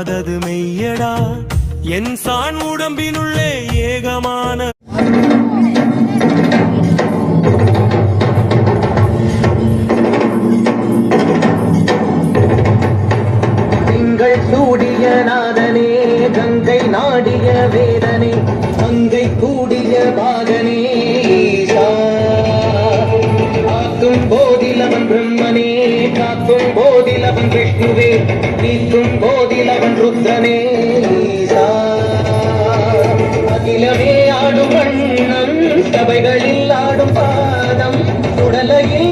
இல்லாதது மெய்யடா என் சான் உடம்பினுள்ளே ஏகமான சூடிய நாதனே கங்கை நாடிய வேதனே கங்கை கூடிய பாகனே காக்கும் போதிலவன் பிரம்மனே காக்கும் போதிலவன் விஷ்ணுவே நீக்கும் போதிலவன் ருத்ரனே அகிலமே ஆடும் வண்ணம் சபைகளில் ஆடும் பாதம் உடலையில்